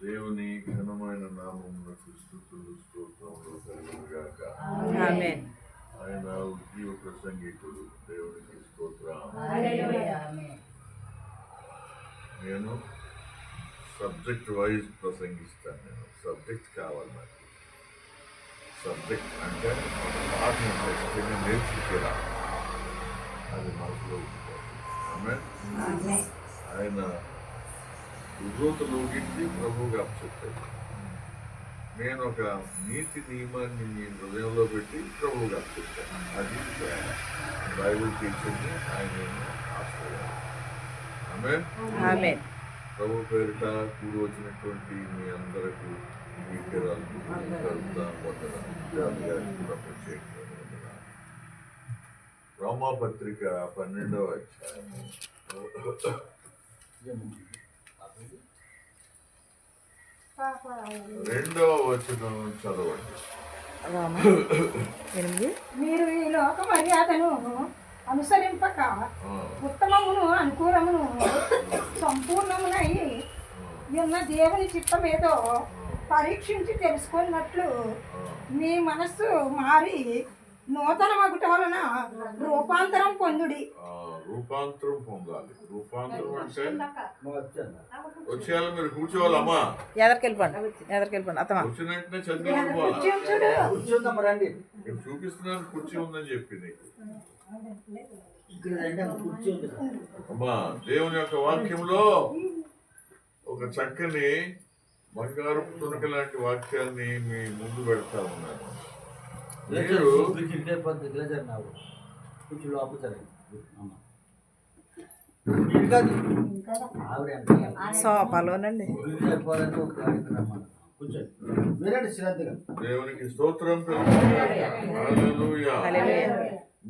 దేవుని ఘనమైన నామమునకు స్తుతులు స్తోత్రములు కలుగునుగాక. ఆమేన్. ఆయన ఉజ్జీవ ప్రసంగికుడు. దేవునికి స్తోత్రం. నేను సబ్జెక్ట్ వైజ్ ప్రసంగిస్తాను. నేను సబ్జెక్ట్ కావాలి నాకు. సబ్జెక్ట్ అంటే ఒక పాఠం ఖచ్చితంగా నేర్చుకురా, అది మనసులో ఉంటుంది. ఆయన రుజువులోకించి ప్రభువుగా అప్పచెప్పాడు. నేను ఒక నీతి నియమాన్ని నీ హృదయంలో పెట్టి ప్రభువుగా అప్పచెప్పాను. అది బైబిల్ టీచర్ని ఆయన ఆశ్రయాలు. ఆమేన్. ప్రభు పేరిట కూడి వచ్చినటువంటి మీ అందరికీ మీ పేరాలు కూడా ప్రత్యేకమైన రోమాపత్రిక 12వ అధ్యాయము 2వ వచనం చదవండి. మీరు ఈ లోక మర్యాదను అనుసరింపక ఉత్తమమును అనుకూలమును సంపూర్ణమునై ఉన్న దేవుని చిత్తమేదో పరీక్షించి తెలుసుకున్నట్లు మీ మనస్సు మారి నూతన మగుట వలన రూపాంతరం పొందుడి. రూపాంతరం పొందాలి. రూపాంతరం అంటే వచ్చేయాలి. మీరు కూర్చోవాలమ్మా. ఎదరికెళ్ళిపోండి అత్తమా. వచ్చిన వెంటనే చదివి చూపిస్తున్నాను. కుర్చీ ఉందని చెప్పి నీకు అమ్మా. దేవుని యొక్క వాక్యంలో ఒక చక్కని బంగారు తునక లాంటి వాక్యాన్ని మీ ముందు పెడతా ఉన్నాను. మీరు సోపాలోనండి. దేవునికి స్తోత్రం.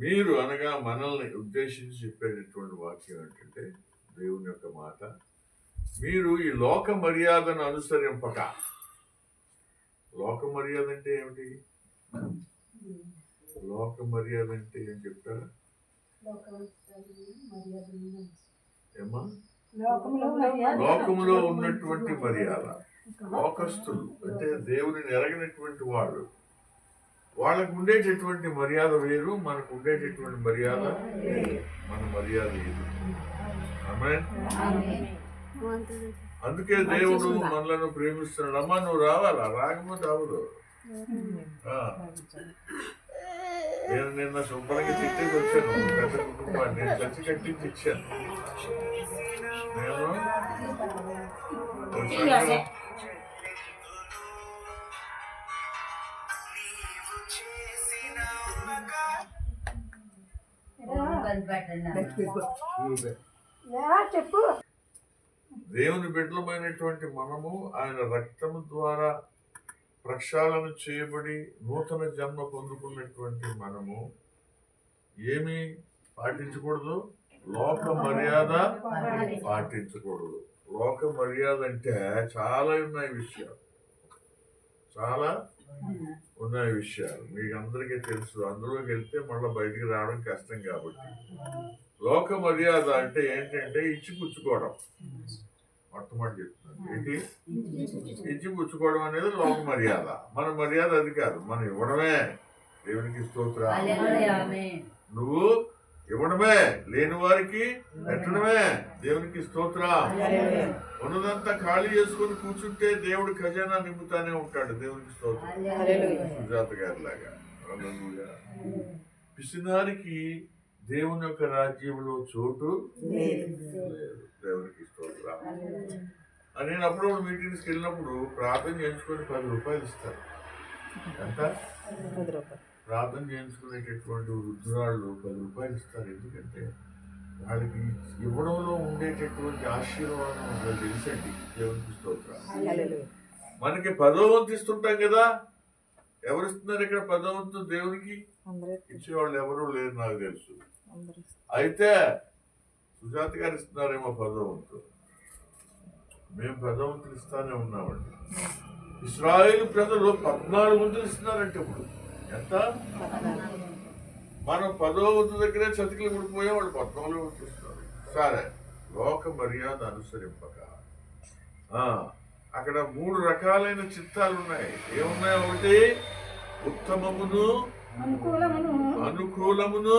మీరు అనగా మనల్ని ఉద్దేశించి చెప్పేటటువంటి వాక్యం ఏంటంటే దేవుని యొక్క మాట. మీరు ఈ లోక మర్యాదను అనుసరింపక. లోక మర్యాద అంటే ఏమిటి? లోక మర్యాద అంటే ఏం చెప్తారా? ఏమా? లోకములో ఉన్నటువంటి మర్యాద. లోకస్తులు అంటే దేవుని ఎరగినటువంటి వాళ్ళు, వాళ్ళకు ఉండేటటువంటి మర్యాద వేరు, మనకు ఉండేటటువంటి మర్యాద మన మర్యాద లేదు. ఆమేన్. అందుకే దేవుడు మనలను ప్రేమిస్తున్నాడు. అమ్మా నువ్వు రావాలా? రాకపోతే అవదు. నేను నిన్న శుభ్రంగా తిట్టేసి వచ్చాను. పెద్ద కుటుంబాన్ని నేను చర్చి కట్టించి ఇచ్చాను. నేను చెప్పు. దేవుని బిడ్డలమైనటువంటి మనము ఆయన రక్తము ద్వారా ప్రక్షాళన చేయబడి నూతన జన్మ పొందుకున్నటువంటి మనము ఏమి పాటించకూడదు? లోక మర్యాద పాటించకూడదు. లోక మర్యాద అంటే చాలా ఉన్నాయి విషయాలు, చాలా ఉన్నాయి విషయాలు. మీకు అందరికీ తెలుసు. అందులోకి వెళ్తే మళ్ళీ బయటికి రావడం కష్టం. కాబట్టి లోక మర్యాద అంటే ఏంటంటే ఇచ్చిపుచ్చుకోవడం. మొట్టమొదటి చెప్తున్నాను ఏంటి? ఇచ్చిపుచ్చుకోవడం అనేది లోక మర్యాద. మన మర్యాద అది కాదు, మనం ఇవ్వడమే. దేవునికి స్తోత్రం. నువ్వు ఇవ్వడమే, లేని వారికి పెట్టడమే. దేవునికి స్తోత్రం. ఉన్నదంతా ఖాళీ చేసుకుని కూర్చుంటే దేవుడు ఖజానా నింపుతానే ఉంటాడు. దేవునికి స్తోత్రం. సుజాత గారి లాగా. పిసినారికి దేవుని యొక్క రాజ్యంలో చోటు లేదు. దేవునికి స్తోత్రం. నేను అప్పుడప్పుడు మీటింగ్స్కి వెళ్ళినప్పుడు ప్రార్థన చేయించుకొని 10 రూపాయలు ఇస్తారు. ఎంత? ప్రార్థన చేయించుకునేటటువంటి వృద్ధురాళ్ళు 10 రూపాయలు ఇస్తారు. ఎందుకంటే వాళ్ళకి ఇవ్వడంలో ఉండేటటువంటి ఆశీర్వాదం వాళ్ళకి తెలుసండి. దేవునికి స్తోత్రం. మనకి 10వ వంతు ఇస్తుంటాం కదా. ఎవరు ఇస్తున్నారు ఇక్కడ 10వ వంతు? దేవునికి ఇచ్చేవాళ్ళు ఎవరు లేరు నాకు తెలుసు. అయితే సుజాత గారు ఇస్తున్నారేమో 10వ వంతు. మేము 10వ వంతులు ఇస్తానే ఉన్నామండి. ఇశ్రాయేలు ప్రజలు 14 వంతులు ఇస్తున్నారంటే ఇప్పుడు ఎంత? మనం 10వ వంతు దగ్గరే చతికిలు పడిపోయే వాళ్ళు 14 వంతు ఇస్తున్నారు. సరే, లోక మర్యాద అనుసరింపక అక్కడ 3 రకాలైన చిత్తాలు ఉన్నాయి. ఏమున్నాయి? ఒకటి ఉత్తమమును, అనుకూలమును,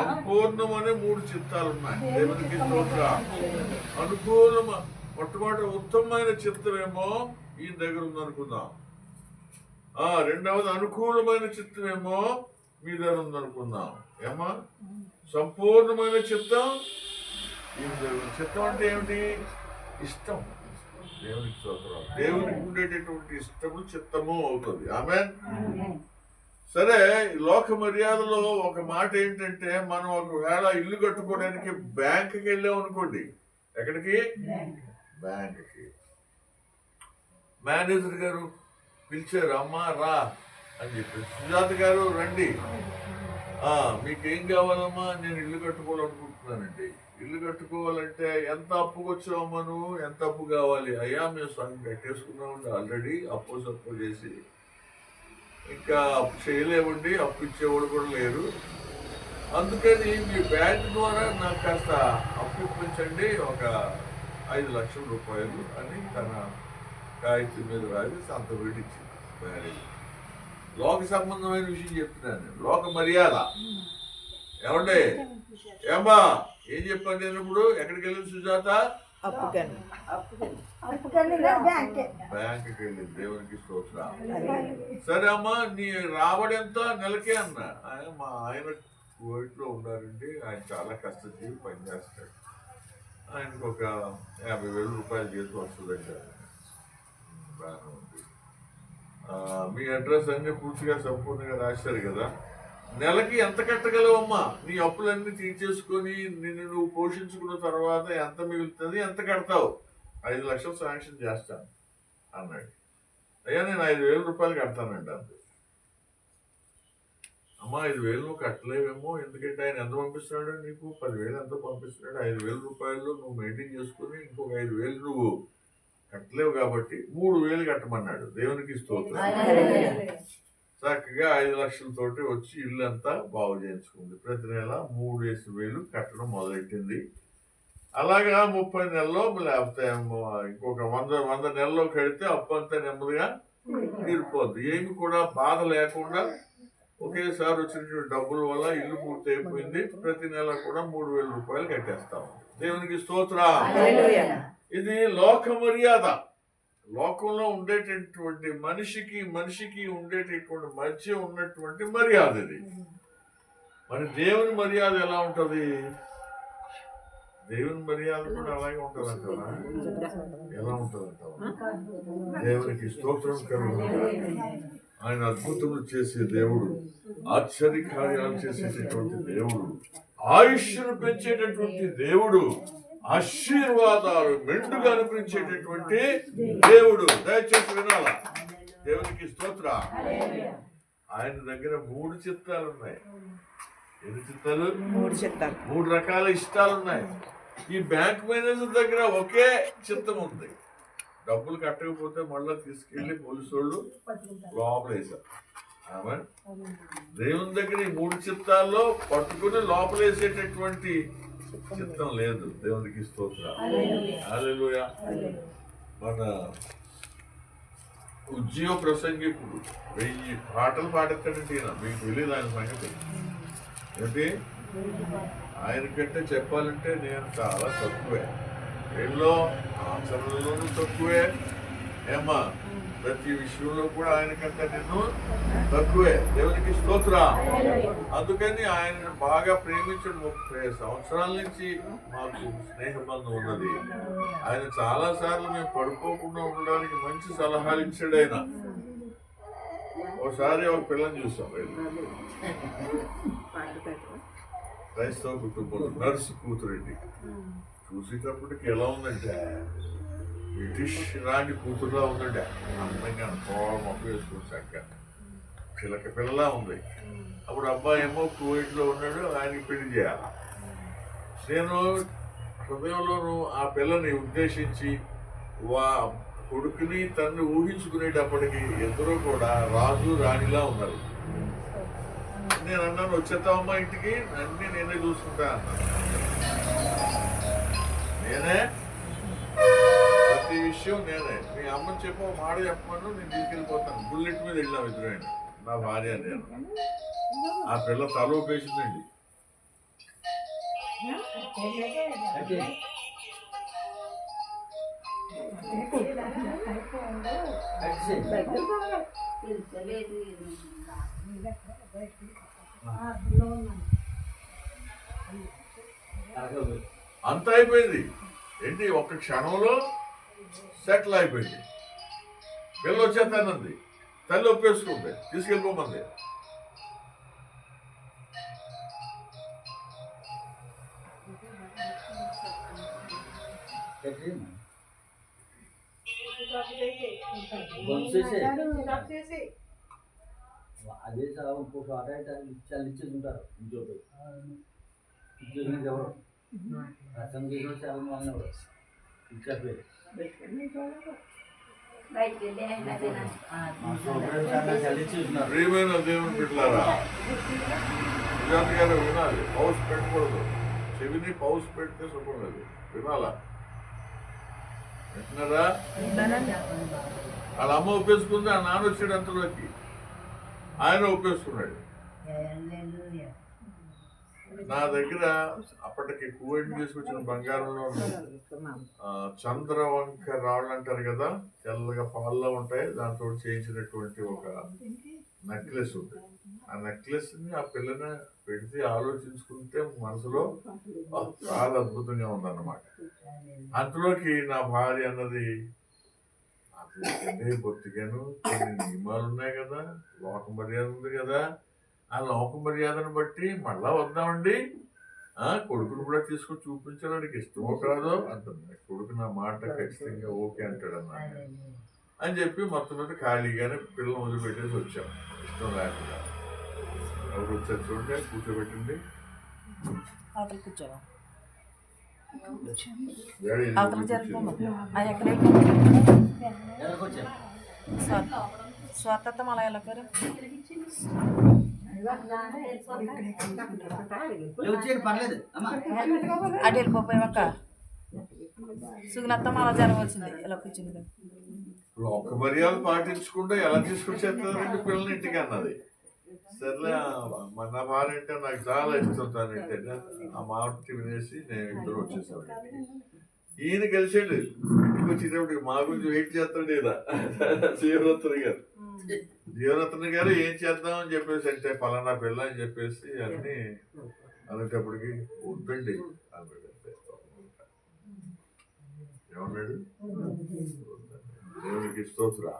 సంపూర్ణమనే 3 చిత్తాలు ఉన్నాయి. దేవునికి స్తోత్రం. అనుకూలము మొట్టమొదటి ఉత్తమమైన చిత్తమేమో ఈయన దగ్గర ఉందనుకుందాం. రెండవది అనుకూలమైన చిత్తమేమో మీ దగ్గర ఉందనుకుందాం. ఏమా సంపూర్ణమైన చిత్తం ఈయన దగ్గర. చిత్తం అంటే ఏమిటి? ఇష్టం. దేవునికి స్తోత్రం. దేవునికి ఉండేటటువంటి ఇష్టము చిత్తము అవుతుంది. ఆమేన్. సరే, లోక మర్యాదలో ఒక మాట ఏంటంటే, మనం ఒకవేళ ఇల్లు కట్టుకోవడానికి బ్యాంకుకి వెళ్ళాం అనుకోండి. ఎక్కడికి? బ్యాంకుకి. మేనేజర్ గారు పిలిచారు, అమ్మా రా అని చెప్పి. సుజాత గారు రండి, మీకేం కావాలమ్మా? నేను ఇల్లు కట్టుకోవాలనుకుంటున్నానండి. ఇల్లు కట్టుకోవాలంటే ఎంత అప్పుకు వచ్చావమ్మా నువ్వు? ఎంత అప్పు కావాలి? అయ్యా మేము సగం కట్టేసుకున్నామండి ఆల్రెడీ, అప్పు చేసి ఇంకా అప్పు చేయలేమండి, అప్పు ఇచ్చేవాళ్ళు కూడా లేరు. అందుకని మీ బ్యాంక్ ద్వారా నాకు కాస్త అప్పు ఇప్పించండి, ఒక 5 లక్షల రూపాయలు అని తన కాగితం మీద రాసి సంత పెట్టించింది మ్యారేజ్. లోక సంబంధమైన విషయం చెప్తున్నాను, లోక మర్యాద. ఏమండి? ఏమ్మా ఏం చెప్పాను నేను ఇప్పుడు? ఎక్కడికి వెళ్ళింది సుజాత? బ్యాంకుకి వెళ్ళింది. దేవునికి స్తోత్రం. సరే అమ్మా, నీ రాబడి ఎంత నెలకే అన్నా? మా ఆయన కోవిడ్లో ఉన్నారండి, ఆయన చాలా కష్టజీవి, పనిచేస్తాడు. ఆయనకు ఒక 50,000 రూపాయలు చేసి వస్తుందండి. బాగానే ఉంది. మీ అడ్రస్ అన్ని పూర్తిగా సంపూర్ణంగా రాశారు కదా. నెలకి ఎంత కట్టగలవమ్మా? నీ అప్పులన్నీ తీర్చేసుకొని నిన్ను నువ్వు పోషించుకున్న తర్వాత ఎంత మిగులుతుంది, ఎంత కడతావు? 5 లక్షలు శాంక్షన్ చేస్తాను అన్నాడు. అయ్యా నేను 5,000 రూపాయలు కడతానండి అంతే. అమ్మా 5,000 నువ్వు కట్టలేవేమో, ఎందుకంటే ఆయన ఎంత పంపిస్తున్నాడు నీకు? 10,000 ఎంతో పంపిస్తున్నాడు. 5,000 రూపాయలు నువ్వు మెయింటైన్ చేసుకుని ఇంకొక 5,000 నువ్వు కట్టలేవు కాబట్టి 3,000 కట్టమన్నాడు. దేవునికి స్తోత్రం. చక్కగా 5 లక్షలతోటి వచ్చి ఇల్లు అంతా బాగు చేయించుకుంది. ప్రతి నెల 3,000 కట్టడం మొదలెట్టింది. అలాగా 30 నెలల్లో, లేకపోతే ఇంకొక 100 నెలల్లో కడితే అప్పు అంతా నెమ్మదిగా తీరిపోద్ది. ఏమి కూడా బాధ లేకుండా ఒకేసారి వచ్చినటువంటి డబ్బుల వల్ల ఇల్లు పూర్తి అయిపోయింది. ప్రతి నెల కూడా 3,000 రూపాయలు కట్టేస్తాం. దేవునికి స్తోత్రం. ఇది లోక మర్యాద. లోకంలో ఉండేటటువంటి మనిషికి ఉండేటటువంటి మధ్య ఉన్నటువంటి మర్యాద ఇది. మరి దేవుని మర్యాద ఎలా ఉంటది? దేవుని మర్యాద కూడా అలాగే ఉంటుందంటావా? ఎలా ఉంటుందంటావా? దేవునికి స్తోత్రం కలుగుతుంది. ఆయన అద్భుతములు చేసే దేవుడు, ఆశ్చర్య కార్యాలు చేసేటటువంటి దేవుడు, ఆయుష్ను పెంచేటటువంటి దేవుడు, ఆశీర్వాదాలు మెండుగా అనిపించేటటువంటి దేవుడు. దయచేసి వినాలా? దేవునికి స్తోత్రం. ఆయన దగ్గర 3 చిత్తాలు ఉన్నాయి. ఎన్ని చిత్తాలు? 3 చిత్తాలు. 3 రకాల ఇష్టాలు ఉన్నాయి. ఈ బ్యాంక్ మేనేజర్ దగ్గర ఒకే చిత్తం ఉంది. డబ్బులు కట్టకపోతే మళ్ళీ తీసుకెళ్లి పోలీసు వాళ్ళు లోపలేసారు. దేవుని దగ్గర ఈ 3 చిత్తాల్లో పట్టుకుని లోపలేసేటటువంటి చిత్తం లేదు. దేవునికి స్తోత్రం. హల్లెలూయా. మన ఉజ్జీవ ప్రసంగికుడు 1000 పాటలు పాడతాడంటే మీకు తెలియదు ఆయన సంగతి ఏంటి? ఆయనకంటే చెప్పాలంటే నేను చాలా తక్కువే. ఏళ్ళలో ఆచరణలోనూ తక్కువే. ఏమ్మా ప్రతి విషయంలో కూడా ఆయనకంటే నేను తక్కువే. దేవునికి స్తోత్రం. అందుకని ఆయన బాగా ప్రేమించిన 30 సంవత్సరాల నుంచి మాకు స్నేహబంధం ఉన్నది. ఆయన చాలా సార్లు మేము పడుకోకుండా ఉండడానికి మంచి సలహాలు ఇచ్చాడు. ఆయన ఒకసారి ఒక పిల్లని చూసాం, క్రైస్తవ కుటుంబంలో నర్సు కూతురండి. చూసేటప్పటికి ఎలా ఉందంటే బ్రిటిష్ రాణి కూతురులా ఉందండి. అందంగా కోళ్ళ మొక్క వేసుకుని చక్కగా చిలక పిల్లలా ఉంది. అప్పుడు అబ్బాయి ఏమో కువైట్లో ఉన్నాడు, ఆయనకి పెళ్లి చేయాలి. నేను హృదయంలోనూ ఆ పిల్లని ఉద్దేశించి కొడుకుని తనని ఊహించుకునేటప్పటికి ఇద్దరు కూడా రాజు రాణిలా ఉన్నారు. నేను అన్నాను, వచ్చేద్దామమ్మా ఇంటికి, అన్నీ నేనే చూసుకుంటా అన్నాను. నేనే ప్రతి విషయం నేను రమ్మని చెప్పి ఒక మాట చెప్పమను, నేను తీసుకెళ్ళిపోతాను. బుల్లెట్ మీద వెళ్ళాం ఇద్దరు, నా భార్య నేను. ఆ పిల్ల తల ఊపేసిందండి. అంత అయిపోయింది ఏంటి, ఒక్క క్షణంలో సెటిల్ అయిపోయింది. పిల్ల వచ్చేస్తానంది, తల్లి ఒప్పేసుకుంది, తీసుకెళ్ళిపోమంది. అదే సార్ ఇంకో చోట అయితే ఇచ్చేస్తుంటారు. ఇంకోటి ఇచ్చేసినది ఎవరు రసం చేసిన చాలా వాళ్ళు ఇచ్చేది. ప్రియమైన దేవుని బిడ్డలారా, సుజాత గారు వినాలి. పౌస్ పెట్టకూడదు, చెవిని పౌస్ పెడితే సుఖం లేదు. వినాలా? వింటున్నారా? వాళ్ళ అమ్మ ఒప్పేసుకుంది, ఆ నాన్న వచ్చాడు అంతలోకి, ఆయన ఒప్పేసుకున్నాడు. నా దగ్గర అప్పటికి కువైట్ తీసుకొచ్చిన బంగారంలో చంద్రవంక రాళ్ళు అంటారు కదా, తెల్లగా పాల్లో ఉంటాయి, దాంతో చేయించినటువంటి ఒక నెక్లెస్ ఉంది. ఆ నెక్లెస్ ని ఆ పిల్లని పెడితే ఆలోచించుకుంటే మనసులో చాలా అద్భుతంగా ఉందన్నమాట. అంతలోకి నా భార్య అన్నది, బొత్తిగాను కొన్ని నియమాలు ఉన్నాయి కదా, లోక మర్యాద ఉంది కదా, ఆ లోక మర్యాదను బట్టి మళ్ళా వద్దామండి, కొడుకును కూడా తీసుకొని చూపించడానికి ఇష్టమో కాదో అంటుంది. కొడుకు నా మాట ఖచ్చితంగా ఓకే అంటాడు అన్నాడు అని చెప్పి మొత్తం మీద ఖాళీగానే పిల్లలు వదిలిపెట్టేసి వచ్చాం, ఇష్టం లేకుండా. ఎవరు వచ్చారు చూడండి, కూర్చోబెట్టండి. కూర్చోవా స్వార్థం అలా ఎలా అటు వెళ్ళిపోయాక సుగుణత్తం అలా జరగవలసింది. ఎలా కూర్చుంది లోక మర్యాద పాటించకుండా ఎలా తీసుకొచ్చేస్తారండి పిల్లల్ని ఇంటికి అన్నది. సర్లే, మన భార్య అంటే నాకు చాలా ఇష్టం, తనంటే ఆ మాట వినేసి నేను ఇద్దరు వచ్చేసాను. ఈయన కలిసాడు, ఇంటికి వచ్చేటప్పుడు మా గురించి వెయిట్ చేస్తాడు ఇలా జీవరత్న గారు ఏం చేద్దామని చెప్పేసి అంటే పలానా పిల్ల అని చెప్పేసి అన్ని అనేటప్పటికి వద్దండి అన్నాడు. ఏమన్నాడు? దేవునికి స్తోత్రం.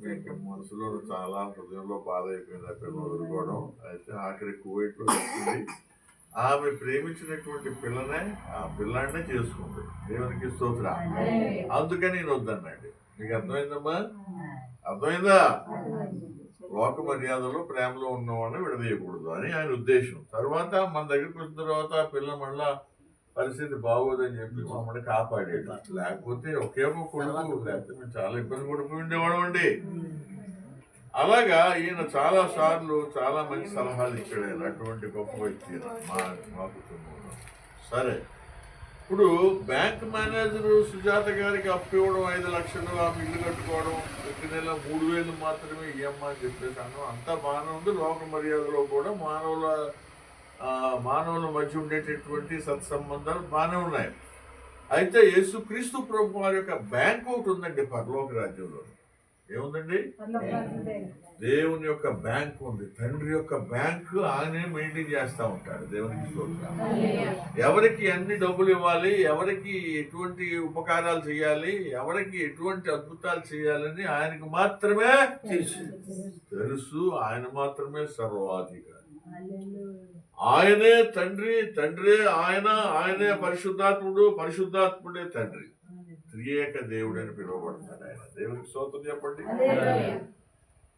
మీకు మనసులో చాలా హృదయంలో బాధ అయిపోయింది ఆ పిల్ల వదులుకోవడం. అయితే ఆఖరి కువైట్లో వచ్చింది, ఆమె ప్రేమించినటువంటి పిల్లనే ఆ పిల్లాడినే చేసుకుంది. దేవునికి స్తోత్రం. అందుకని నేను వద్దన్నాడు. మీకు అర్థమైందమ్మా? అర్థమైందా? లోక మర్యాదలో ప్రేమలో ఉన్నవాడిని విడదీయకూడదు అని ఆయన ఉద్దేశం. తర్వాత మన దగ్గరికి వచ్చిన తర్వాత ఆ పిల్ల మళ్ళా పరిస్థితి బాగోదని చెప్పి మమ్మల్ని కాపాడాడు. లేకపోతే ఒకే ఒక కొడుకు, లేకపోతే మేము చాలా ఇబ్బంది పడిపోయి ఉండేవాడు అండి. అలాగా ఈయన చాలా సార్లు చాలా మంచి సలహాలు ఇచ్చాడు. ఆయన అటువంటి గొప్ప వ్యక్తి మా కుటుంబంలో. సరే, ఇప్పుడు బ్యాంక్ మేనేజర్ సుజాత గారికి అప్పు ఇవ్వడం 5 లక్షలు, ఆమె ఇల్లు కట్టుకోవడం, ప్రతి నెల 3,000 మాత్రమే ఇయ్యమ్మా అని చెప్పేసాను. అంతా బాగానే ఉంది. లోక మర్యాదలో కూడా మానవుల మధ్య ఉండేటటువంటి సత్సంబంధాలు బాగానే ఉన్నాయి. అయితే యేసుక్రీస్తు ప్రభు వారి యొక్క బ్యాంక్ ఒకటి ఉందండి పరలోక రాజ్యంలో. ఏముందండి? దేవుని యొక్క బ్యాంక్ ఉంది. తండ్రి యొక్క బ్యాంక్ ఆయనే మెయింటైన్ చేస్తూ ఉంటాడు. దేవునికి స్తోత్రం. ఎవరికి ఎన్ని డబ్బులు ఇవ్వాలి, ఎవరికి ఎటువంటి ఉపకారాలు చేయాలి, ఎవరికి ఎటువంటి అద్భుతాలు చేయాలని ఆయనకు మాత్రమే తెలుసు. ఆయన మాత్రమే సర్వాధికారి. ఆయనే తండ్రి, తండ్రే ఆయన, ఆయనే పరిశుద్ధాత్ముడు, పరిశుద్ధాత్ముడే తండ్రి. త్రియేక దేవుడు అని పిలువబడతాడు ఆయన. దేవునికి స్తోత్రం చెప్పండి.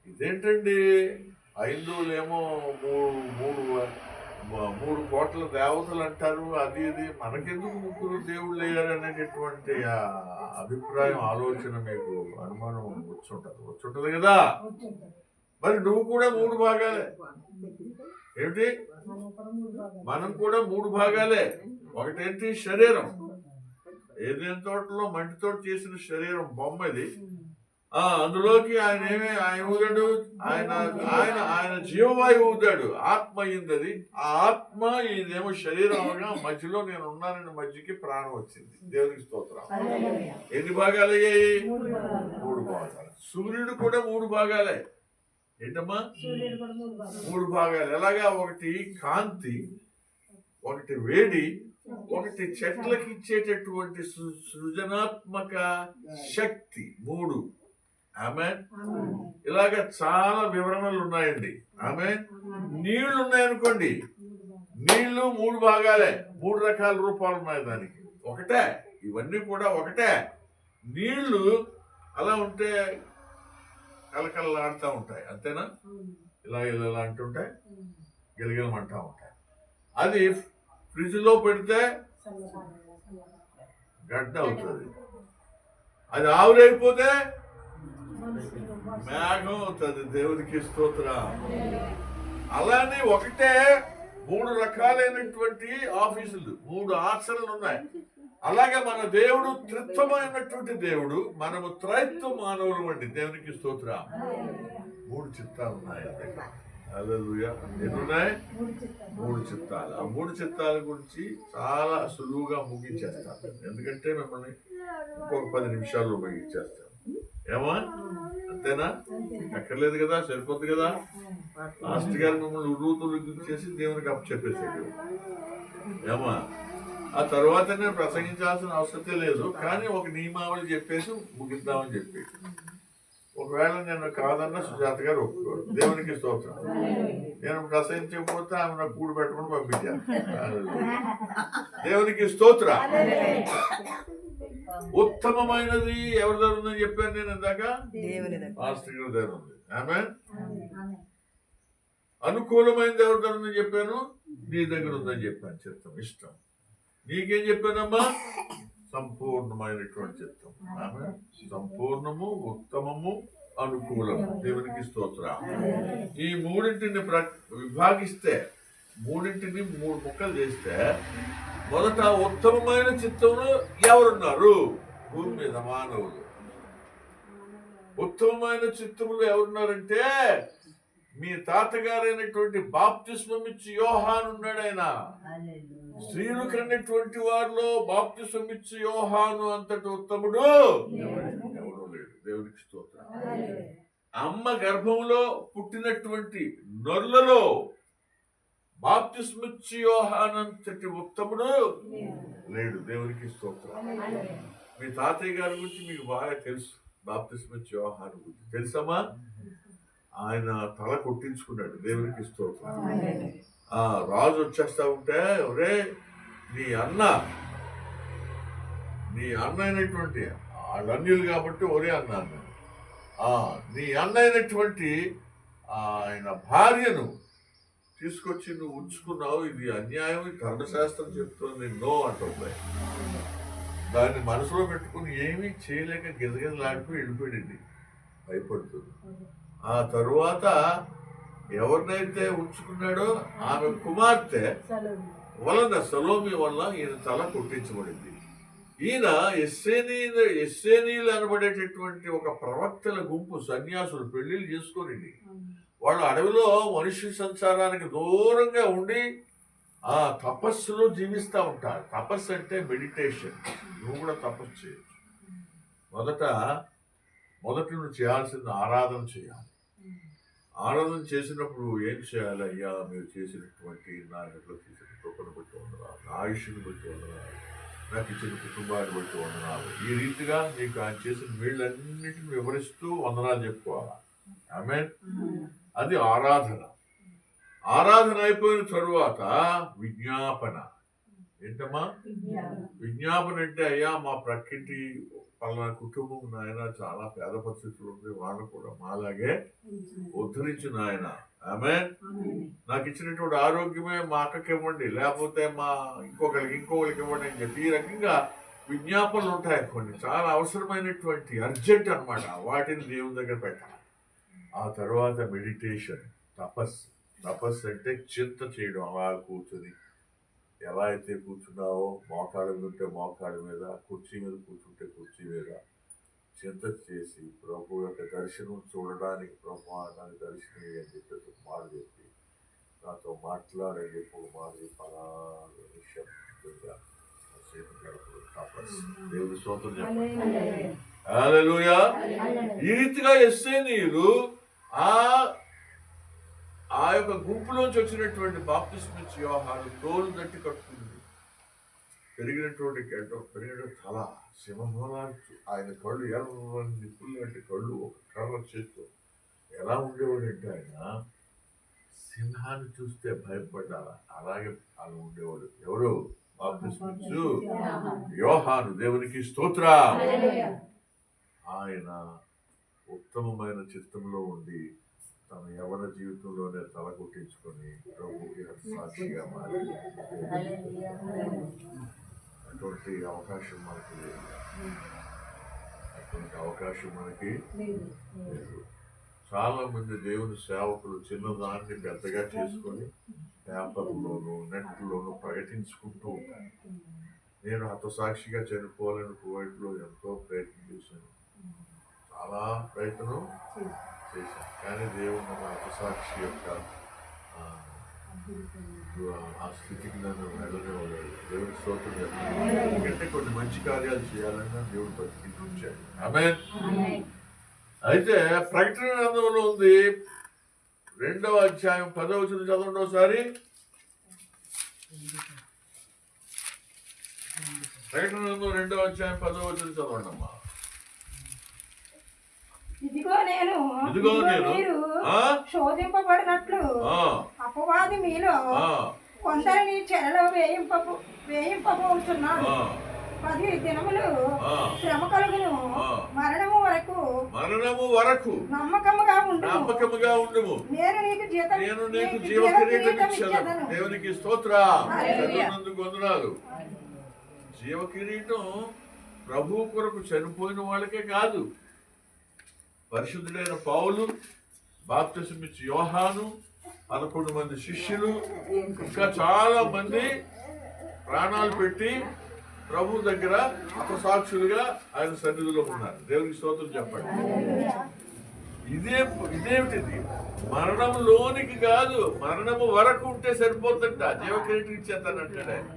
ఇదేంటండి, హైందువులేమో 3 కోట్ల దేవతలు అంటారు, అది ఇది, మనకెందుకు 3 దేవుళ్ళు అయ్యారు అనేటటువంటి అభిప్రాయం, ఆలోచన మీకు అనుమానం వచ్చుంటది కదా. మరి నువ్వు కూడా 3 భాగాలే. ఏమిటి? మనం కూడా 3 భాగాలే. ఒకటేంటి? శరీరం. ఏదైనా తోటలో మట్టితో చేసిన శరీరం బొమ్మ ఇది. అందులోకి ఆయన ఊదాడు, ఆయన ఆయన ఆయన జీవవాయువు ఊదాడు, ఆత్మ అయింది అది. ఆ ఆత్మ ఇదేమో శరీరం అవగా మధ్యలో నేను ఉన్నానని మధ్యకి ప్రాణం వచ్చింది. దేవునికి స్తోత్రం. ఎన్ని భాగాలు అయ్యాయి? 3 భాగాలు. సూర్యుడు కూడా 3 భాగాలే. ఏంటమ్మా? 3 భాగాలు. ఎలాగా? ఒకటి కాంతి, ఒకటి వేడి, ఒకటి చెట్లకి ఇచ్చేటటువంటి సృజనాత్మక శక్తి. 3. ఆమేన్. ఇలాగ చాలా వివరణలు ఉన్నాయండి. ఆమేన్. నీళ్లు ఉన్నాయనుకోండి, నీళ్లు 3 భాగాలే, 3 రకాల రూపాలు ఉన్నాయి దానికి. ఒకటే, ఇవన్నీ కూడా ఒకటే. నీళ్లు అలా ఉంటే కలకలలాడుతూ ఉంటాయి, అంతేనా? ఇలా ఇలా అంటుంటాయి, గిలగిలమంటా ఉంటాయి. అది ఫ్రిడ్జ్ లో పెడితే గడ్డ అవుతుంది. అది ఆవిరైపోతే మేఘం అవుతుంది. దేవునికి స్తోత్రం. అలానే ఒకటే 3 రకాలైనటువంటి ఆఫీసులు, 3 ఆచరణలు ఉన్నాయి. అలాగే మన దేవుడు త్రిత్వమైనటువంటి దేవుడు, మనము త్రైత్వ మానవులు అండి. దేవునికి స్తోత్రం. 3 చిత్తాలు ఉన్నాయి. హల్లెలూయా. ఎన్నున్నాయి? 3 చిత్తాలు. ఆ 3 చిత్తాల గురించి చాలా సులువుగా ముగించేస్తాను, ఎందుకంటే మిమ్మల్ని ఇంకొక 10 నిమిషాల్లో ముగించేస్తాను. ఏమా? అంతేనా? ఎక్కర్లేదు కదా, సరిపోద్ది కదా. లాస్ట్ గారు మిమ్మల్ని ఉర్రూతులు చేసి దేవునికి అప్పు చెప్పేసాడు. ఏమా? ఆ తర్వాత నేను ప్రసంగించాల్సిన అవసరం లేదు, కానీ ఒక నియమావళి చెప్పేసి ముగిద్దామని చెప్పి. ఒకవేళ నేను కాదన్నా సుజాత గారు ఒప్పుకోరు. దేవునికి స్తోత్రం. నేను ప్రసంగించకపోతే ఆమె నాకు కూడు పెట్టుకుని పంపించాను. దేవునికి స్తోత్రం. ఉత్తమమైనది ఎవరి దగ్గర ఉందని చెప్పాను నేను ఇందాక? మాస్టర్ గారి దగ్గర ఉంది. ఆమేన్. అనుకూలమైనది ఎవరి దగ్గర ఉందని చెప్పాను? నీ దగ్గర ఉందని చెప్పాను. చిత్తం, ఇష్టం. నీకేం చెప్పానమ్మా? సంపూర్ణమైనటువంటి చిత్తం. ఆమేన్. సంపూర్ణము, ఉత్తమము, అనుకూలము. దేవునికి స్తోత్రం. ఈ 3ంటిని విభాగిస్తే, 3ంటిని 3 ముక్కలు చేస్తే, మొదట ఉత్తమమైన చిత్తములు ఎవరున్నారు? భూమి మీద మానవులు. ఉత్తమమైన చిత్తములు ఎవరున్నారంటే, మీ తాతగారైనటువంటి బాప్తిస్మం ఇచ్చి యోహాను ఉన్నాడు. ఆయన స్త్రీలు కన్నటువంటి వారిలో బాప్తిస్మం ఇచ్చి యోహాను అంతటి ఉత్తముడు ఎవరు లేడు. దేవునికి స్తోత్రం. అమ్మ గర్భంలో పుట్టినటువంటి నరులలో బాప్తిస్మం ఇచ్చి యోహాను అంతటి ఉత్తముడు లేడు. దేవునికి స్తోత్రం. మీ తాతయ్య గారి గురించి మీకు బాగా తెలుసు. బాప్తిస్మం ఇచ్చి యోహాను గురించి తెలుసమ్మా? ఆయన తల కొట్టించుకున్నాడు. దేవునికి స్తోత్రం. రాజు వచ్చేస్తా ఉంటే, ఒరే నీ అన్న అయినటువంటి వాళ్ళు అన్యులు కాబట్టి ఒరే అన్నాను, నీ అన్న అయినటువంటి ఆయన భార్యను తీసుకొచ్చి నువ్వు ఉంచుకున్నావు, ఇది అన్యాయం, ధర్మశాస్త్రం చెప్తుంది, నో అంటుంది. దాన్ని మనసులో పెట్టుకుని ఏమీ చేయలేక గిజగిజలాడిపోయి వెళ్ళిపోయింది భయపడుతుంది. ఆ తరువాత ఎవరినైతే ఉంచుకున్నాడో ఆమె కుమార్తె వలన, సలోమి వల్ల ఈయన తల కొట్టించబడింది. ఈయన ఎస్సేనీలు అనబడేటటువంటి ఒక ప్రవక్తల గుంపు సన్యాసులు పెళ్లిళ్ళు చేసుకోరండి. వాళ్ళు అడవిలో మనుష్య సంచారానికి దూరంగా ఉండి ఆ తపస్సులో జీవిస్తూ ఉంటారు. తపస్సు అంటే మెడిటేషన్. నువ్వు కూడా తపస్సు చేయొచ్చు. మొదటి నువ్వు చేయాల్సింది ఆరాధన చేయాలి. ఆరాధన చేసినప్పుడు ఏం చేయాలి? అయ్యా, మీరు చేసినటువంటి నా ఇంట్లో చేసిన కృపను బట్టి వందనాలు, నా ఆయుష్ను బట్టి వందనాలు, నాకు ఇచ్చిన కుటుంబాన్ని బట్టి వందనాలు. ఈ రీతిగా నీకు ఆయన చేసిన వీళ్ళన్నిటిని వివరిస్తూ వందనాలు చెప్పుకోవాలి. ఆమేన్. అది ఆరాధన. ఆరాధన అయిపోయిన తరువాత విజ్ఞాపన. ఏంటమ్మా విజ్ఞాపన అంటే? అయ్యా, మా ప్రకృతి పలానా కుటుంబం నాయన చాలా పేద పరిస్థితులు ఉంది, వాళ్ళు కూడా మాలాగే ఉద్ధరించు నాయన. ఆమేన్. నాకు ఇచ్చినటువంటి ఆరోగ్యమే మా అక్కకి ఇవ్వండి, లేకపోతే మా ఇంకొకరికి ఇవ్వండి అని చెప్పి ఈ రకంగా విజ్ఞాపనలు ఉంటాయి. కొన్ని చాలా అవసరమైనటువంటి అర్జెంట్ అన్నమాట. వాటిని దేవుని దగ్గర పెట్టాలి. ఆ తర్వాత మెడిటేషన్, తపస్సు. తపస్సు అంటే చింత చేయడం. అలా కూర్చొని ఎలా అయితే కూర్చున్నావో, మోకాళ్ళ మీద ఉంటే మోకాళ్ళ మీద, కుర్చీ మీద కూర్చుంటే కుర్చీ మీద చింత చేసి ప్రభు యొక్క దర్శనం చూడడానికి ప్రభు నాకు దర్శనం అని చెప్పేసి ఒక మాట చెప్పి నాతో మాట్లాడని చెప్పి ఒక మాట పలానా నిశ్శబ్దంగా కాసేపు గడపడం తపస్సు. దేవుని స్తోత్రం చెప్పండి. హల్లెలూయా. ఈ రీతిగా ఎస్తేనీయులు ఆ యొక్క గుంపులోంచి వచ్చినటువంటి బాప్తిస్మిచ్చి యోహాను తోలు దట్టి కట్టుకుంది. పెరిగినటువంటి తల సింహంలాంటి ఆయన కళ్ళు ఎర్రని నిప్పులు లాంటి కళ్ళు, ఒక కర్ర చేతితో ఎలా ఉండేవాడంటే ఆయన సింహాన్ని చూస్తే భయపడ్డారు. అలాగే అలా ఉండేవాడు. ఎవరు? బాప్తిస్మిచ్చు యోహాను. దేవునికి స్తోత్ర. ఆయన ఉత్తమమైన చిత్తంలో ఉండి తన యవన జీవితంలోనే తల కొట్టించుకొని ప్రభుకి సాక్షిగా మారి అటువంటి అవకాశం మనకి లేదు. అటువంటి అవకాశం మనకి లేదు. చాలా మంది దేవుని సేవకులు చిన్నదాన్ని పెద్దగా చేసుకొని పేపర్లోను నెట్లోను ప్రకటించుకుంటూ ఉంటారు. నేను హతసాక్షిగా చనిపోవాలని కువైట్లో ఎంతో ప్రయత్నం చేశాను, చాలా ప్రయత్నం చేశాను. కానీ దేవుడు మన హతసాక్షి యొక్క ఆ స్థితికి నన్ను వెళ్ళనివ్వలేదు. దేవుడి స్తోత్రం చేస్తాను. ఎందుకంటే కొన్ని మంచి కార్యాలు చేయాలని దేవుడు బతికించాడు. ఆమేన్. అయితే ప్రకటన గ్రంథంలో ఉంది 2వ అధ్యాయం 10వ వచనం చదవండి ఒకసారి. ప్రకటన గ్రంథం 2వ అధ్యాయం 10వ వచనం చదవండి అమ్మా. ఇదిగో నేను మీరు శోధింపబడినట్లు అపవాది మీలో కొందరిని చెరలో వేయింపబోతున్నాను. 10 దినములు శ్రమ కలుగును. మరణము వరకు నమ్మకముగా ఉండుము. నేను నీకు జీవ కిరీటం ఇచ్చేదను. దేవునికి స్తోత్రం. వందనాలు. జీవ కిరీటం ప్రభు కొరకు చనిపోయిన వాళ్ళకే కాదు, పరిశుద్ధుడైన పౌలు, బాప్తిస్మిచ్చు యోహాను, 11 మంది శిష్యులు, ఇంకా చాలా మంది ప్రాణాలు పెట్టి ప్రభు దగ్గర అపసాక్షులుగా ఆయన సన్నిధిలో ఉన్నారు. దేవునికి స్తోత్రం చెప్పండి. ఇదేమిటిది? మరణంలోనికి కాదు, మరణము వరకు ఉంటే సరిపోతుంట. జీవకిరీటం ఇచ్చేస్తానంటాడు ఆయన.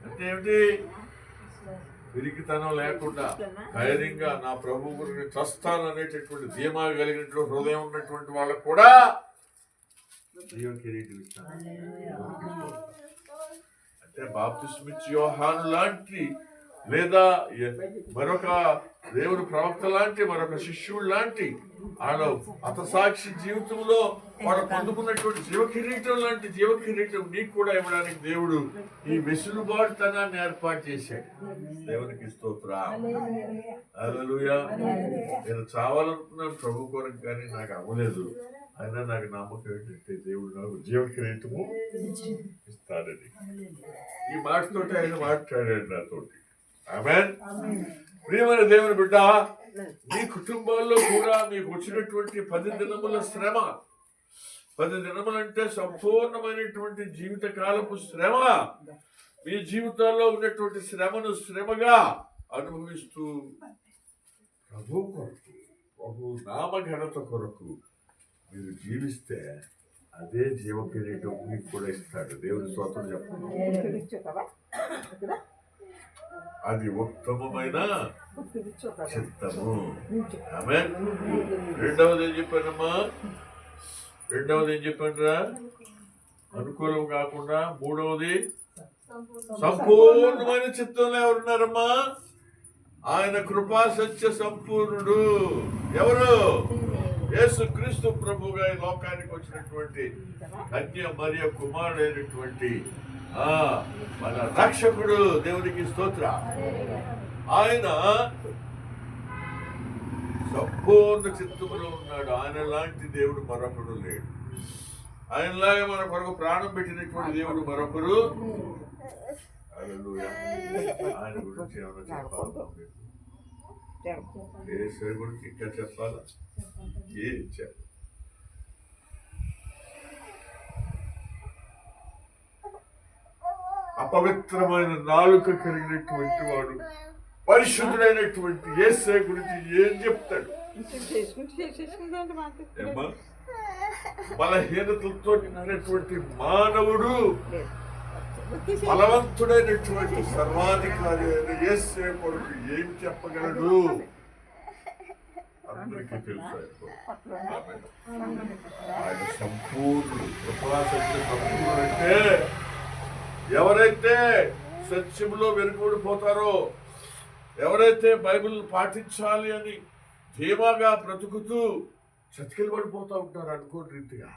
అంటే ఏమిటి? పిరికితనం లేకుండా ధైర్యంగా నా ప్రభు గురించి చస్తాను అనేటటువంటి ధీమా కలిగినటువంటి హృదయం ఉన్నటువంటి వాళ్ళకు కూడా జీవ కిరీటం ఇస్తాను. అంటే బాప్తిస్మిచ్చు యోహాను లాంటి, లేదా మరొక దేవుని ప్రవక్త లాంటి, మరొక శిష్యుడు లాంటి వాళ్ళ హతసాక్షి జీవితంలో వాడు పొందుకున్నటువంటి జీవకిరీటం లాంటి జీవకిరీటం నీకు కూడా ఇవ్వడానికి దేవుడు ఈ వెసులుబాటుతనాన్ని ఏర్పాటు చేశాడు. దేవునికి స్తోత్రం. హల్లెలూయా. నేను చావాలనుకున్నాను ప్రభు కొరకు, కానీ నాకు అవ్వలేదు. అయినా నాకు నమ్మకం ఏంటంటే దేవుడు నాకు జీవకిరీటము ఇస్తాడని. ఈ మాటతోటి ఆయన మాట్లాడాడు నాతోటి. ఆమేన్. ప్రియమైన దేవుని బిడ్డ, మీ కుటుంబాల్లో కూడా మీకు వచ్చినటువంటి 10 దినముల శ్రమ, 10 దినములంటే సంపూర్ణమైనటువంటి జీవితకాలపు శ్రమ, మీ జీవితాల్లో ఉన్నటువంటి శ్రమను శ్రమగా అనుభవిస్తూ ప్రభు కొరకు, ప్రభు నామఘనత కొరకు మీరు జీవిస్తే అదే జీవ కిరీటం మీకు కూడా ఇస్తాడు. దేవుని స్తోత్రం చెప్పండి. అది ఉత్తమమైన చిత్తము. ఆమేన్. రెండవది ఏం చెప్పానమ్మా? రెండవది ఏం చెప్పానురా? అనుకూలం కాకుండా. మూడవది సంపూర్ణమైన చిత్తంలో ఎవరున్నారమ్మా? ఆయన కృపా సత్య సంపూర్ణుడు. ఎవరు? యేసు క్రీస్తు ప్రభుగా ఈ లోకానికి వచ్చినటువంటి కన్య మరియ కుమారుడైనటువంటి మన రక్షకుడు. దేవునికి స్తోత్ర. ఆయన సంపూర్ణ చిత్తములో ఉన్నాడు. ఆయన లాంటి దేవుడు మరొకడు లేడు. ఆయనలాగా మన కొరకు ప్రాణం పెట్టినటువంటి దేవుడు మరొకరు. హల్లెలూయా. ఆయన గురించి ఏమైనా చెప్పాలా? యేసు గురించి ఇంకా చెప్పాలా? ఏం చెప్పాలి? అపవిత్రమైన నాలుక కలిగినటువంటి వాడు పరిశుద్ధుడైనటువంటి యేసయ్య గురించి ఏం చెప్తాడు? ఏమ్మా? బలహీనతలతో నిన్నటువంటి మానవుడు బలవంతుడైనటువంటి సర్వాధికారి అయిన యేసయ్య కొరకు ఏం చెప్పగలడు? అందరికీ తెలుసు ఆయన సంపూర్ణుడు. కృపాసత్య సంపూర్ణుడు అంటే ఎవరైతే సత్యములో వెనుకబడిపోతారో, ఎవరైతే బైబిల్ పాటించాలి అని ధీమాగా బ్రతుకుతూ చతికిలు పడిపోతూ ఉంటారు అనుకోని రీతిగా.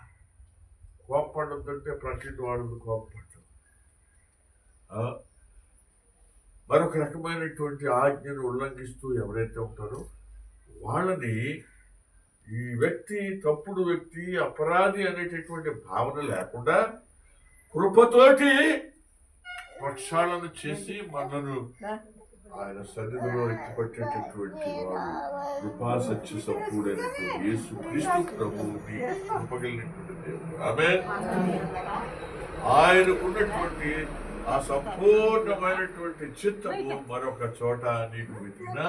కోప్పడద్దంటే ప్రకటి వాడు కోప్పడటం, మరొక రకమైనటువంటి ఆజ్ఞను ఉల్లంఘిస్తూ ఎవరైతే ఉంటారో వాళ్ళని ఈ వ్యక్తి తప్పుడు వ్యక్తి, అపరాధి అనేటటువంటి భావన లేకుండా కృపతోటి ప్రక్షాళన చేసి మనను ఆయన సన్నిధిలో ఎత్తిపట్టేటటువంటి వాడు కృపా సత్య సంపూర్ణమైనటువంటి యేసు క్రీస్తు ప్రభువుని కృపగలిగినటువంటి దేవుడు. ఆమేన్. ఆయనకున్నటువంటి ఆ సంపూర్ణమైనటువంటి చిత్తము మరొక చోట నీకు వెతికినా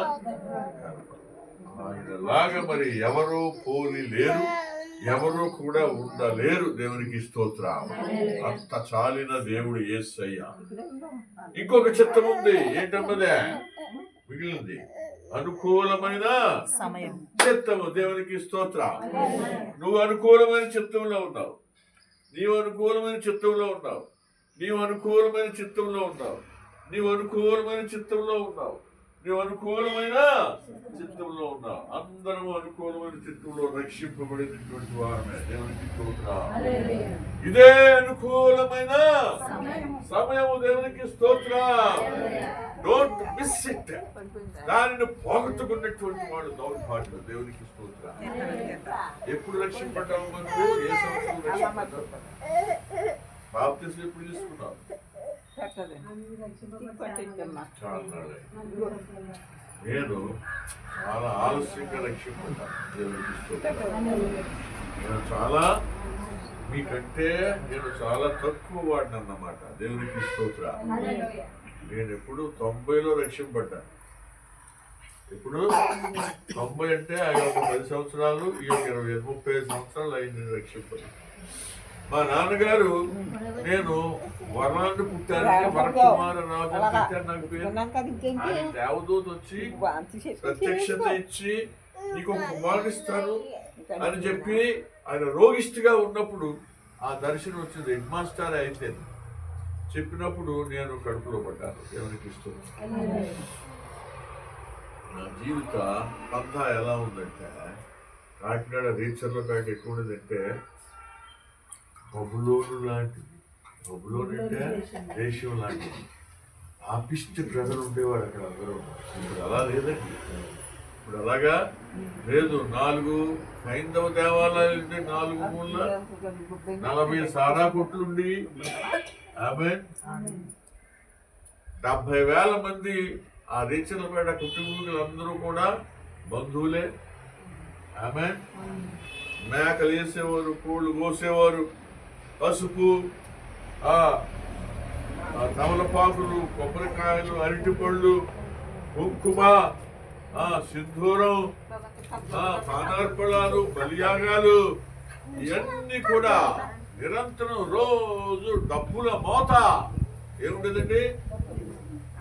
ఆయనలాగా మరి ఎవరూ పోలి లేరు, ఎవరు కూడా ఉండలేరు. దేవునికి స్తోత్రం. అంత చాలిన దేవుడు యేసయ్య. ఇంకొక చిత్తం ఉంది, ఏంటన్నదే మిగిలింది అనుకూలమైన సమయం చిత్తము. దేవునికి స్తోత్రం. నువ్వు అనుకూలమైన చిత్తంలో ఉన్నావు, నీవు అనుకూలమైన చిత్తంలో ఉన్నావు, నీవు అనుకూలమైన చిత్తంలో ఉన్నావు, నీవు అనుకూలమైన చిత్తంలో ఉన్నావు, నీవు అనుకూలమైన చిత్తంలో ఉన్నావు. అందరం అనుకూలమైన చిత్తంలో రక్షింపబడినటువంటి వారమే. దేవునికి స్తోత్రం. ఇదే అనుకూలమైన సమయము. దేవునికి స్తోత్రం. Don't miss it. దానిని పోగొట్టుకున్నటువంటి వాడు దౌర్భాగ్యుడు. దేవునికి స్తోత్రం. ఎప్పుడు రక్షింపడ్డావు? మనకు ఏ సంవత్సరం రక్షింపడ్డావు? బాప్తిస్మం ఎప్పుడు తీసుకున్నావు? నేను చాలా ఆలస్యంగా రక్షింపడ్డాను. దేవునికి స్తోత్రం. నేను చాలా మీకంటే నేను చాలా తక్కువ వాడిని అన్నమాట. దేవునికి స్తోత్రం. నేను ఎప్పుడు 90లో రక్షింపడ్డాను. ఇప్పుడు 90 అంటే ఆయన ఒక 10 సంవత్సరాలు, ఈ 20-30 సంవత్సరాలు అయింది రక్షింపడ్డాను. మా నాన్నగారు నేను వరాన్ని పుట్టానంటే వరకుమార రాజు పెట్టారు నాకు పేరు. ఆయన దేవదూత వచ్చి ప్రత్యక్షత ఇచ్చి నీకు ఒక కుమారుడు ఇస్తాను అని చెప్పి ఆయన రోగిష్టిగా ఉన్నప్పుడు ఆ దర్శనం వచ్చింది. హెడ్ మాస్టర్ అయితే చెప్పినప్పుడు నేను కడుపులో పడ్డాను. దేవునికి ఇష్టం. నా జీవిత పంథా ఎలా ఉందంటే, కాకినాడ రీచర్లో కాక ఎక్కువ ఉండదంటే బబులోను లాంటిది. బబులోను అంటే దేశం లాంటిది. ఆపిస్ట్ ప్రజలు ఉండేవాడు అక్కడ అందరూ. ఇప్పుడు అలా లేదండి. ఇప్పుడు అలాగా లేదు. 4 హైందవ దేవాలయాలు ఉండే 4 మూల 40 సారా కొట్లుండి, ఆమె 70,000 మంది ఆ రీచర్లపేట కుటుంబీకులందరూ కూడా బంధువులే. ఆమె మేకలు వేసేవారు, కోళ్ళు కోసేవారు, పసుపు, తమలపాకులు, కొబ్బరికాయలు, అరటిపళ్ళు, కుంకుమ, సింధూరం, పానార్పణాలు, బలియాగాలు, ఇవన్నీ కూడా నిరంతరం రోజు డబ్బుల మోత. ఏముండదండి?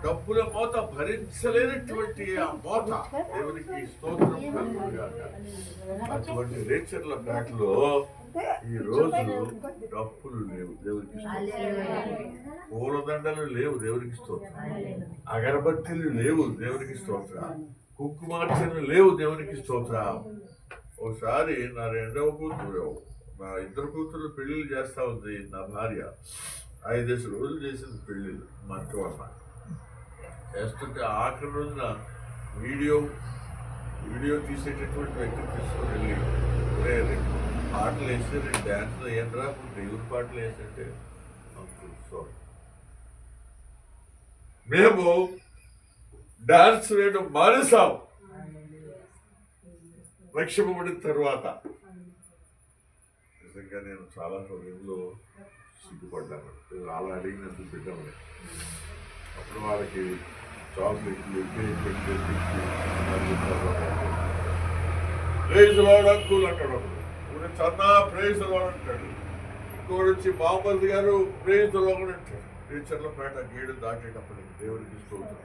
డబ్బుల మోత, భరించలేనటువంటి ఆ మోత. దేవునికి స్తోత్రం కలుగునుగాక. అటువంటి రేచర్ల బ్యాట్లో ఈ రోజు డప్పులు లేవు. దేవునికి పూలదండలు లేవు. దేవునికి స్తోత్రం. అగరబత్తీలు లేవు. దేవునికి స్తోత్రం. కుంకుమార్చనలు లేవు. దేవునికి స్తోత్రం. ఒకసారి నా 2వ కూతురు, నా 2 కూతురు పెళ్లిళ్ళు చేస్తా ఉంది నా భార్య. 5 రోజులు చేసింది పెళ్లిళ్ళు. మా అక్క వల్ల చేస్తుంటే ఆఖరి రోజున వీడియో తీసేటటువంటి వ్యక్తిని తీసుకొని వెళ్ళి పాటలు వేసి 2 డ్యాన్సులు వేయండిరా, దేవుడి పాటలు వేసంటే సారీ, మేము డాన్స్ వేయడం మానేసాం రక్షింపబడిన తర్వాత. నిజంగా నేను చాలా హృదయంలో సిగ్గుపడ్డాను. అలా అడిగినందుకు బిడ్డమని. అప్పుడు వాళ్ళకి చాక్లెట్లు ప్రైజ్ లార్డ్ అంకుల్ అంటాడు ఒకడు. ఇప్పుడు చన్నా ప్రైజ్ లార్డ్ అంటాడు. ఇంకోటి వచ్చి బామ్మర్ది గారు ప్రైజ్ లార్డ్ అంటాడు. టీచర్లపేట గేడు దాటేటప్పటికి దేవుడికి స్తోత్రం.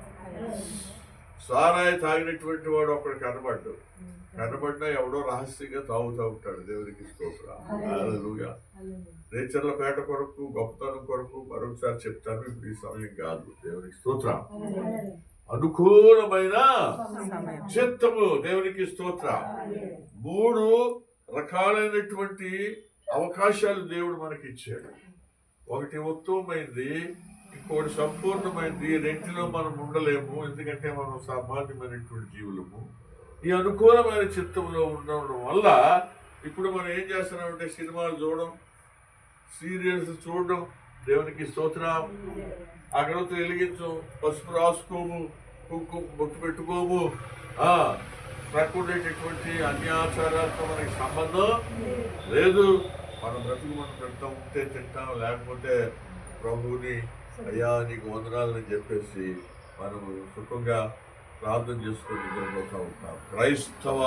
సారాయి తాగినటువంటి వాడు ఒకడు కనబడినా ఎవడో రహస్యంగా తాగుతూ ఉంటాడు. దేవుడికి స్తోత్రం. హల్లెలూయా. టీచర్లపేట కొరకు గొప్పతనం కొరకు మరొకసారి చెప్తాను, ఇప్పుడు ఈ సమయం కాదు. దేవునికి స్తోత్రం. అనుకూలమైన చిత్తము. దేవునికి స్తోత్రం. 3 రకాలైనటువంటి అవకాశాలు దేవుడు మనకి ఇచ్చాడు. ఒకటి ఉత్తమమైంది, ఇంకోటి సంపూర్ణమైంది. రెంటిలో మనం ఉండలేము, ఎందుకంటే మనం సామాన్యమైనటువంటి జీవులము. ఈ అనుకూలమైన చిత్తంలో ఉండడం వల్ల ఇప్పుడు మనం ఏం చేస్తున్నామంటే సినిమాలు చూడడం, సీరియల్స్ చూడడం. దేవునికి స్తోత్రం. అగరొత్తు వెలిగించు, పసుపు రాసుకోము, కుంకుమ బొట్టు పెట్టుకోము. ప్రకృతిటువంటి అన్యాచారాలతో మనకి సంబంధం లేదు. మన బ్రతుకు మనం పెడతాం, ఉంటే తింటాం, లేకపోతే ప్రభువుని అయ్యా నీకు వందనాలని చెప్పేసి మనము సుఖంగా ప్రార్థన చేసుకొని నిద్రపోతూ ఉంటాం. క్రైస్తవ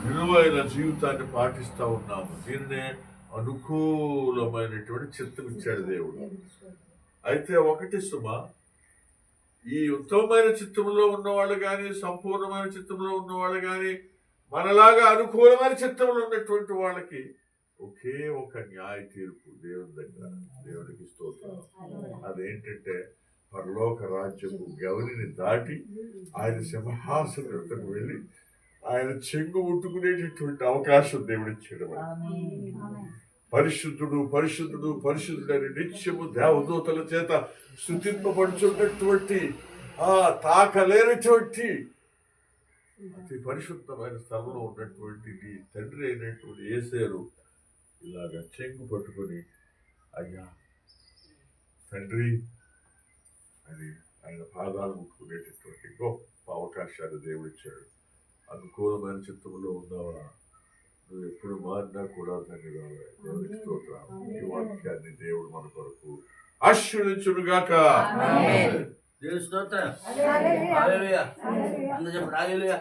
విలువైన జీవితాన్ని పాటిస్తూ ఉన్నాము. దీన్నే అనుకూలమైనటువంటి చిత్తం ఇచ్చాడు దేవుడు. అయితే ఒకటి సుమా, ఈ ఉత్తమమైన చిత్తంలో ఉన్నవాళ్ళు కానీ, సంపూర్ణమైన చిత్తంలో ఉన్నవాళ్ళు కానీ, మనలాగా అనుకూలమైన చిత్తంలో ఉన్నటువంటి వాళ్ళకి ఒకే ఒక న్యాయ తీర్పు దేవుని దగ్గర. దేవునికి స్తోత్రం. అదేంటంటే పరలోక రాజ్యపు గౌరిని దాటి ఆయన సింహాసనం వద్దకు వెళ్ళి ఆయన చెంగు ముట్టుకునేటటువంటి అవకాశం దేవుడిచ్చాడు. పరిశుద్ధుడు పరిశుద్ధుడు పరిశుద్ధుడని నిత్యము దేవదూతల చేత స్తుతింపబడుచున్నటువంటి తాకలేనటువంటి అతి పరిశుద్ధమైన స్థలంలో ఉన్నటువంటి నీ తండ్రి అయినటువంటి యేసేరు ఇలాగ చెంగు పట్టుకొని అయ్యా తండ్రి అని ఆయన పాదాలు ముట్టుకునేటటువంటి గొప్ప అవకాశాలు దేవుడిచ్చాడు. అనుకూలమైన చిత్తంలో ఉన్నావా? నువ్వు ఎప్పుడు మారినా కూడా ధన్యవాదాలు. దేవునికి స్తోత్రం. ఈ వాక్యాన్ని దేవుడు మన కొరకు ఆశీర్వదించునుగాక. దేవుని స్తోత్రం. హల్లెలూయా. అందరూ చెప్పండి హల్లెలూయా.